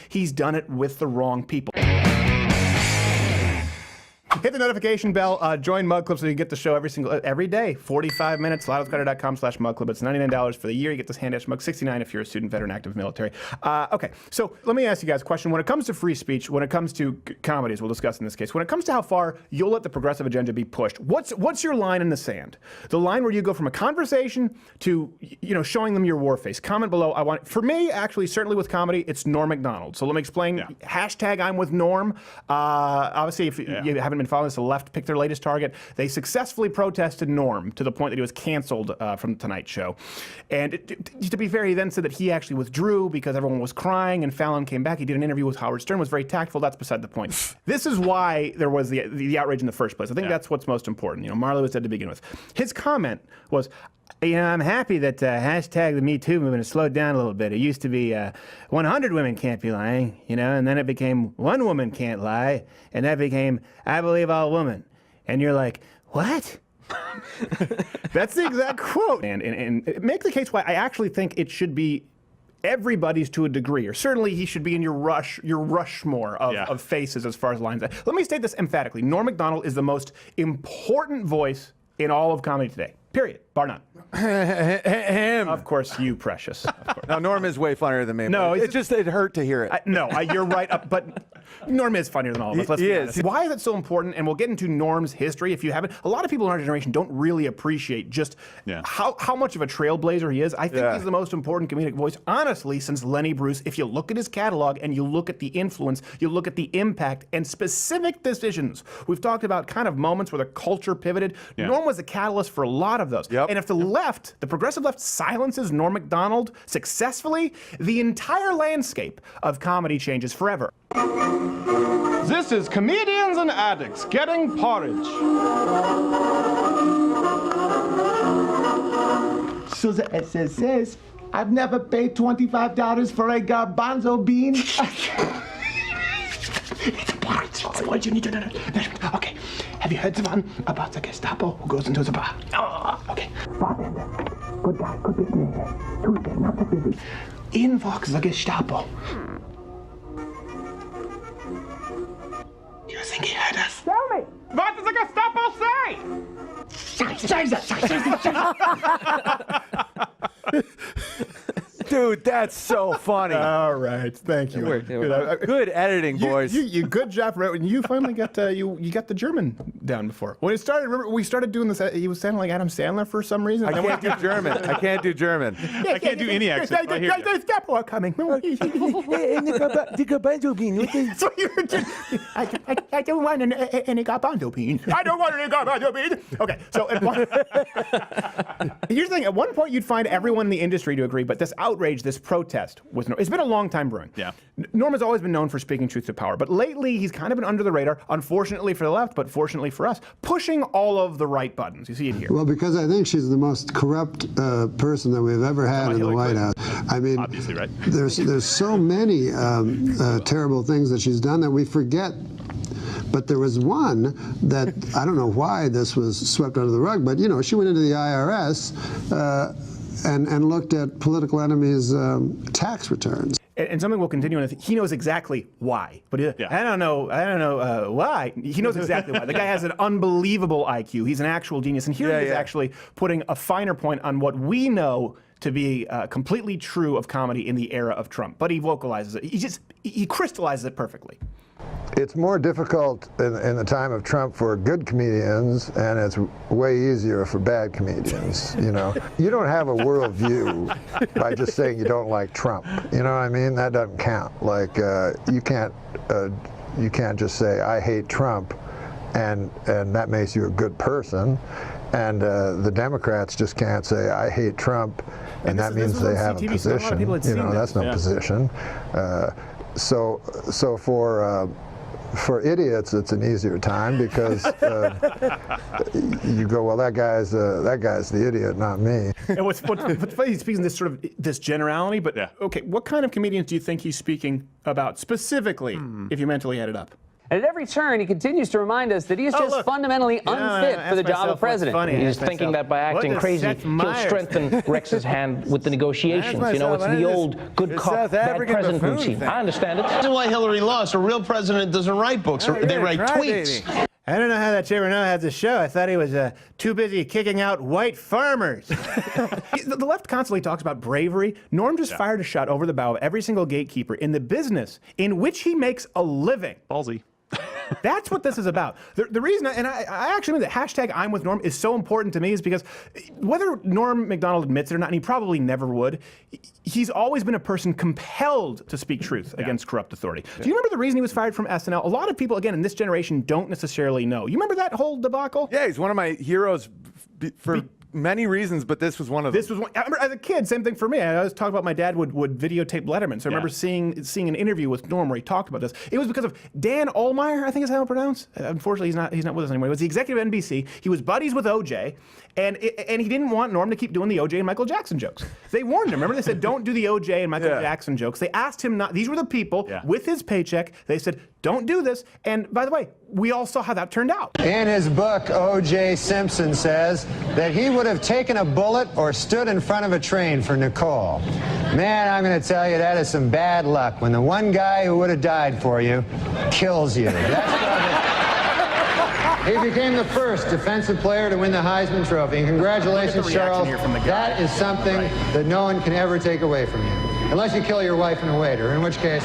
he's done it with the wrong people. Hit the notification bell. Join Mug Club so you get the show every day. 45 minutes. LoudWithCrowder.com/Mug Club. It's $99 for the year. You get this hand-etched mug. $69 if you're a student, veteran, active military. Okay, so let me ask you guys a question. When it comes to free speech, when it comes to comedy, as we'll discuss in this case, when it comes to how far you'll let the progressive agenda be pushed, what's your line in the sand? The line where you go from a conversation to showing them your war face. Comment below. For me, actually, certainly with comedy, it's Norm Macdonald. So let me explain. Yeah. Hashtag I'm with Norm. Obviously, if you haven't been following this, the left picked their latest target. They successfully protested Norm to the point that he was canceled from the Tonight Show. And to be fair, he then said that he actually withdrew because everyone was crying, and Fallon came back. He did an interview with Howard Stern, was very tactful. That's beside the point. This is why there was the outrage in the first place. I think that's what's most important. Marley was dead to begin with. His comment was, I'm happy that hashtag the Me Too movement has slowed down a little bit. It used to be 100 women can't be lying, and then it became 1 woman can't lie, and that became I believe all women. And you're like, what? That's the exact quote. And make the case why I actually think it should be everybody's to a degree, or certainly he should be in your Rushmore of faces as far as lines. Let me state this emphatically. Norm Macdonald is the most important voice in all of comedy today. Period. Bar none. Him. Of course, you precious. Of course. Now, Norm is way funnier than me. No, it hurt to hear it. You're right. But Norm is funnier than all of us. Let's be honest. Why is it so important? And we'll get into Norm's history. If you haven't, a lot of people in our generation don't really appreciate just how much of a trailblazer he is. I think he's the most important comedic voice, honestly, since Lenny Bruce. If you look at his catalog and you look at the influence, you look at the impact and specific decisions. We've talked about kind of moments where the culture pivoted. Norm was the catalyst for a lot of those. And if the left, the progressive left, silences Norm Macdonald successfully, the entire landscape of comedy changes forever. This is Comedians and Addicts Getting Porridge. So the SS says, I've never paid $25 for a garbanzo bean. It's porridge. It's what you need to know. Okay. Have you heard the one about the Gestapo who goes into the bar? Oh, okay. Bartender, good guy, good business. Tuesday, not that busy. In walks the Gestapo. Do you think he heard us? Tell me, what does the Gestapo say? Dude, that's so funny. All right, thank you. Good editing, boys. You good job. You finally got you got the German down before. When it started, remember we started doing this. He was sounding like Adam Sandler for some reason. I can't do German. I can't do German. I can't do any accent. I hear you. The Gestapo are coming. The garbanzo bean. So you were just, I don't want any garbanzo bean. I don't want any garbanzo bean. Okay, so here's the thing. At one point, you'd find everyone in the industry to agree, but this outrage, this protest was Norm. It's been a long time brewing. Yeah. Norm has always been known for speaking truth to power, but lately he's kind of been under the radar, unfortunately for the left, but fortunately for us, pushing all of the right buttons. You see it here. Well, because I think she's the most corrupt person that we've ever had in the White House. I mean, obviously, right? There's so many terrible things that she's done that we forget. But there was one that, I don't know why this was swept under the rug, but she went into the IRS and looked at political enemies' tax returns. And something we'll continue on. He knows exactly why, but I don't know why. He knows exactly why. The guy has an unbelievable IQ. He's an actual genius, and here he is actually putting a finer point on what we know to be completely true of comedy in the era of Trump. But he vocalizes it. He crystallizes it perfectly. It's more difficult in the time of Trump for good comedians, and it's way easier for bad comedians. You don't have a worldview by just saying you don't like Trump. You know what I mean? That doesn't count. Like you can't just say I hate Trump, and that makes you a good person. And the Democrats just can't say I hate Trump, and that means they have a position. That's no position. So for idiots, it's an easier time because you go, well, that guy's the idiot, not me. And what's funny, he's speaking this generality, but okay, what kind of comedians do you think he's speaking about specifically, if you mentally add it up? And at every turn, he continues to remind us that he is just fundamentally unfit for the job of president. He's thinking that by acting crazy, he'll strengthen Rex's hand with the negotiations. You know, it's the old good cop, bad president routine. I understand it. That's why Hillary lost. A real president doesn't write books. They write tweets. I don't know how that Chairman has a show. I thought he was too busy kicking out white farmers. The left constantly talks about bravery. Norm just fired a shot over the bow of every single gatekeeper in the business in which he makes a living. Ballsy. That's what this is about. The reason, and I actually mean the hashtag I'm with Norm is so important to me is because whether Norm Macdonald admits it or not, and he probably never would, he's always been a person compelled to speak truth against corrupt authority. Do you remember the reason he was fired from SNL? A lot of people, again, in this generation don't necessarily know. You remember that whole debacle? Yeah, he's one of my heroes for many reasons, but this was one of them. This was one. I remember as a kid, same thing for me. I always talked about my dad would videotape Letterman. So I remember seeing an interview with Norm where he talked about this. It was because of Dan Ohlmeyer, I think is how it's pronounced. Unfortunately, he's not with us anymore. He was the executive at NBC. He was buddies with OJ, and he didn't want Norm to keep doing the OJ and Michael Jackson jokes. They warned him. Remember, they said, don't do the OJ and Michael Jackson jokes. They asked him not. These were the people with his paycheck. They said, don't do this. And by the way, we all saw how that turned out. In his book, O.J. Simpson says that he would have taken a bullet or stood in front of a train for Nicole. Man, I'm going to tell you, that is some bad luck when the one guy who would have died for you kills you. He became the first defensive player to win the Heisman Trophy. And congratulations, Charles. That is something that no one can ever take away from you. Unless you kill your wife and a waiter, in which case...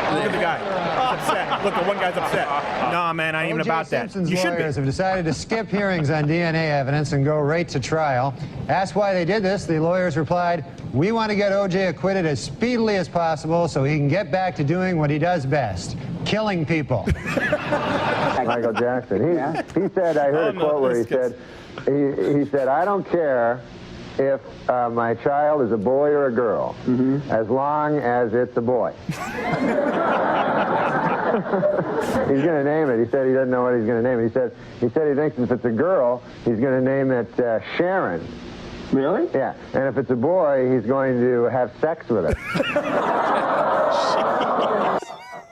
Look at the guy. He's upset. Look, the one guy's upset. Nah, man, I ain't even about that. Simpson's You should be. lawyers have decided to skip hearings on DNA evidence and go right to trial. Asked why they did this, the lawyers replied, we want to get O.J. acquitted as speedily as possible so he can get back to doing what he does best, killing people. Michael Jackson. He said, I heard a quote where he said, I don't care if my child is a boy or a girl, as long as it's a boy. He's going to name it. He said he doesn't know what he's going to name it. He said he thinks if it's a girl, he's going to name it Sharon. Really? Yeah. And if it's a boy, he's going to have sex with it.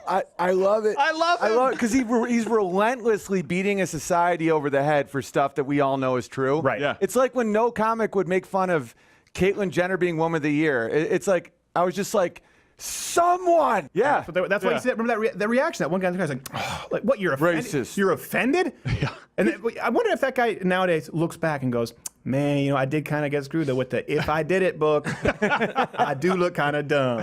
I love it. I love it. Because he's relentlessly beating a society over the head for stuff that we all know is true. Right. Yeah. It's like when no comic would make fun of Caitlyn Jenner being Woman of the Year. It's like, I was just like, someone. Yeah. That's what he said. Remember the reaction? That one guy was like, oh, like, what, you're offended? Racist. You're offended? Yeah. And then, I wonder if that guy nowadays looks back and goes, man, you know, I did kind of get screwed though with the "if I did it" book. I do look kind of dumb.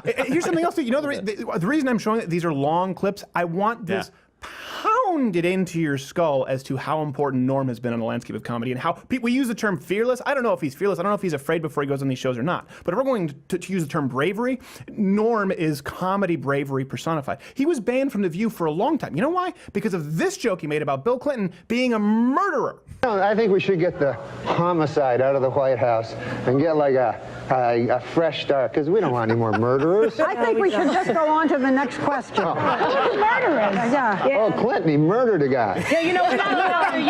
Here's something else. You know, the reason I'm showing that these are long clips, I want this pounded into your skull as to how important Norm has been on the landscape of comedy and how we use the term fearless. I don't know if he's fearless. I don't know if he's afraid before he goes on these shows or not. But if we're going to use the term bravery, Norm is comedy bravery personified. He was banned from The View for a long time. You know why? Because of this joke he made about Bill Clinton being a murderer. I think we should get the homicide out of the White House and get like a fresh start, because we don't want any more murderers. I think we should just go on to the next question. Murderers. Yeah. Oh, Clinton, he murdered a guy. Yeah, you know, you're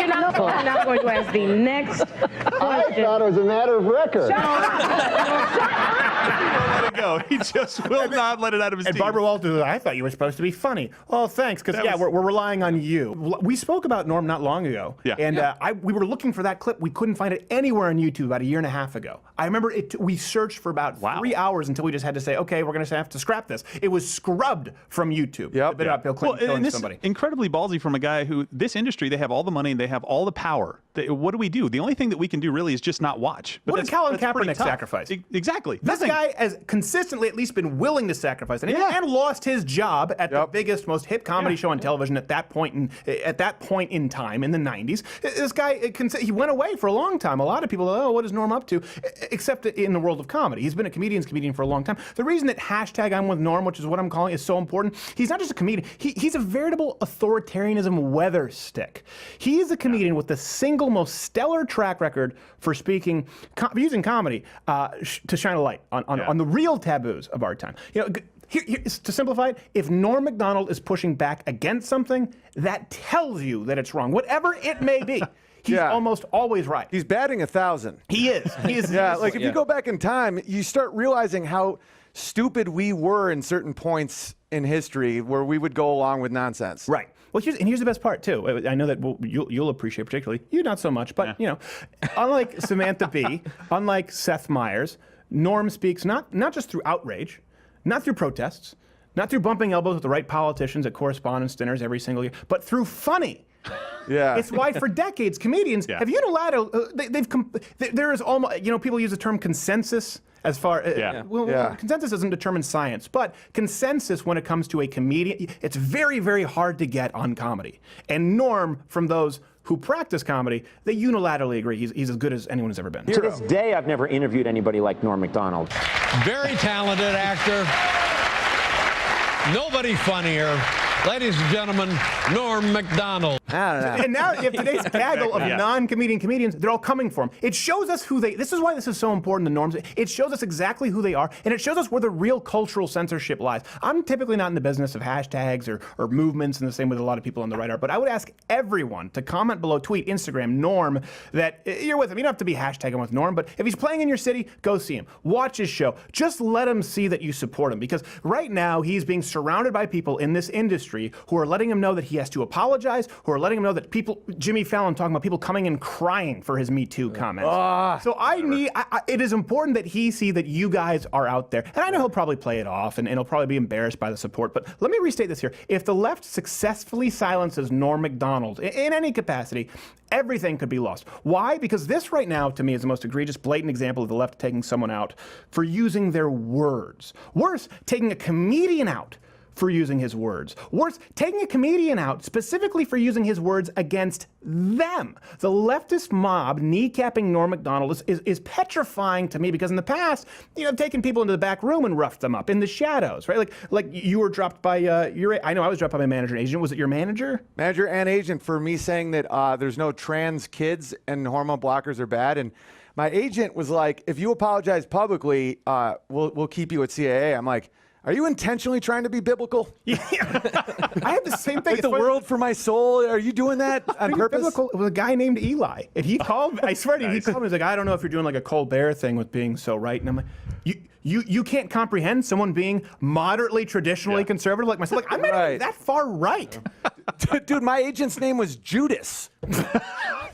not going to ask the next question. I thought it was a matter of record. Let it go. He just will not let it out of his teeth. And Barbara Walters, I thought you were supposed to be funny. Oh, thanks, because we're relying on you. We spoke about Norm not long ago, and we were looking for that clip. We couldn't find it anywhere on YouTube about a year and a half ago. I remember we searched for about 3 hours until we just had to say, okay, we're going to have to scrap this. It was scrubbed from YouTube. Yep. The bit about Bill Clinton killing somebody. Incredibly ballsy from a guy who, this industry, they have all the money and they have all the power. What do we do? The only thing that we can do really is just not watch. But what did Colin Kaepernick sacrifice? Exactly. This guy has consistently at least been willing to sacrifice anything and lost his job at the biggest, most hit comedy show on television at that point in time in the 90s. This guy, he went away for a long time. A lot of people, what is Norm up to? Except in the world of comedy. He's been a comedian for a long time. The reason that hashtag I'm with Norm, which is what I'm calling, is so important, he's not just a comedian. He's a veritable authoritarianism weather stick. He is a comedian with the single most stellar track record for using comedy to shine a light on the real taboos of our time. You know, to simplify it, if Norm Macdonald is pushing back against something, that tells you that it's wrong, whatever it may be. he's almost always right. He's batting 1,000. He is. He is. Yeah, like if you go back in time, you start realizing how stupid we were in certain points in history where we would go along with nonsense. Right. Well, here's the best part too. I know that you'll appreciate particularly, you not so much, but you know, unlike Samantha Bee, unlike Seth Meyers, Norm speaks not just through outrage, not through protests, not through bumping elbows with the right politicians at correspondence dinners every single year, but through funny. Yeah. It's why for decades comedians have unilaterally there is almost, you know, people use the term consensus as far consensus doesn't determine science, but consensus when it comes to a comedian, it's very, very hard to get on comedy. And Norm, from those who practice comedy, they unilaterally agree he's as good as anyone has ever been. To this day, I've never interviewed anybody like Norm Macdonald. Very talented actor. Nobody funnier. Ladies and gentlemen, Norm Macdonald. And now you have today's gaggle of non-comedian comedians. They're all coming for him. It shows us who they. This is why this is so important. The norms. It shows us exactly who they are, and it shows us where the real cultural censorship lies. I'm typically not in the business of hashtags or movements in the same way that a lot of people on the right are. But I would ask everyone to comment below, tweet, Instagram, Norm, that you're with him. You don't have to be hashtagging with Norm, but if he's playing in your city, go see him. Watch his show. Just let him see that you support him, because right now he's being surrounded by people in this industry who are letting him know that he has to apologize, who are letting him know that Jimmy Fallon talking about people coming and crying for his Me Too comments. So it is important that he see that you guys are out there. And I know he'll probably play it off and he'll probably be embarrassed by the support, but let me restate this here. If the left successfully silences Norm Macdonald in any capacity, everything could be lost. Why? Because this right now, to me, is the most egregious, blatant example of the left taking someone out for using their words. Worse, taking a comedian out for using his words. Worse, taking a comedian out specifically for using his words against them. The leftist mob kneecapping Norm Macdonald is petrifying to me, because in the past, you know, I've taken people into the back room and roughed them up in the shadows, right? Like you were dropped by I know I was dropped by my manager and agent. Was it your manager? Manager and agent, for me saying that there's no trans kids and hormone blockers are bad. And my agent was like, if you apologize publicly, we'll keep you at CAA. I'm like, are you intentionally trying to be biblical? Yeah. I have the same thing. Like the world for my soul? Are you doing that on purpose? Biblical? It was a guy named Eli. And he called, I swear to you, he called me. He's like, I don't know if you're doing like a Colbert thing with being so right. And I'm like, you can't comprehend someone being moderately traditionally conservative like myself. Like, I'm not even that far right. Dude, my agent's name was Judas.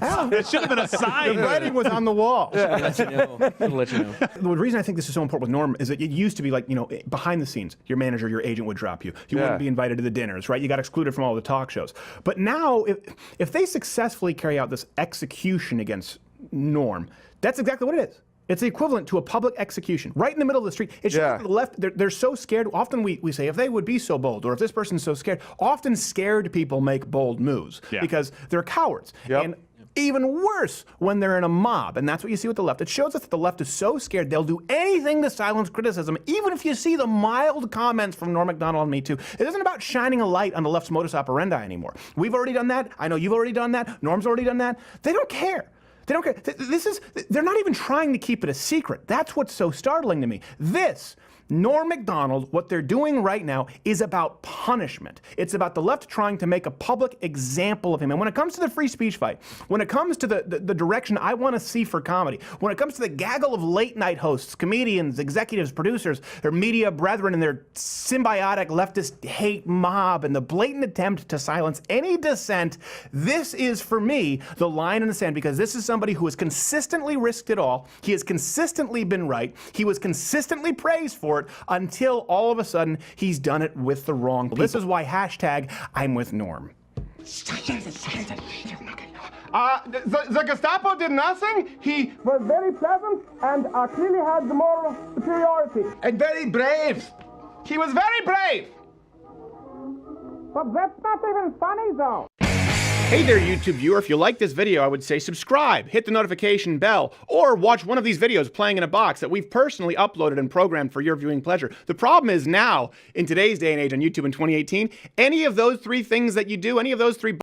It should have been a sign. The writing was on the wall. It'll let you know. It'll let you know. The reason I think this is so important with Norm is that it used to be like, you know, behind the scenes, your manager, your agent would drop you. You wouldn't be invited to the dinners, right? You got excluded from all the talk shows. But now, if they successfully carry out this execution against Norm, that's exactly what it is. It's the equivalent to a public execution, right in the middle of the street. It's just the left, they're so scared. Often we say, if they would be so bold, or if this person's so scared, often scared people make bold moves because they're cowards. And even worse when they're in a mob, and that's what you see with the left. It shows us that the left is so scared they'll do anything to silence criticism, even if you see the mild comments from Norm Macdonald and Me Too. It isn't about shining a light on the left's modus operandi anymore. We've already done that. I know you've already done that. Norm's already done that. They don't care. They don't care. They're not even trying to keep it a secret. That's what's so startling to me. Norm Macdonald, what they're doing right now is about punishment. It's about the left trying to make a public example of him. And when it comes to the free speech fight, when it comes to the direction I want to see for comedy, when it comes to the gaggle of late night hosts, comedians, executives, producers, their media brethren and their symbiotic leftist hate mob and the blatant attempt to silence any dissent, this is for me the line in the sand, because this is somebody who has consistently risked it all. He has consistently been right. He was consistently praised for it until all of a sudden he's done it with the wrong people. This is why hashtag I'm with Norm. The Gestapo did nothing. He was very pleasant and clearly had the moral superiority. And very brave. He was very brave. But that's not even funny, though. Hey there, YouTube viewer. If you like this video, I would say subscribe, hit the notification bell, or watch one of these videos playing in a box that we've personally uploaded and programmed for your viewing pleasure. The problem is now, in today's day and age on YouTube in 2018, any of those three things that you do, any of those three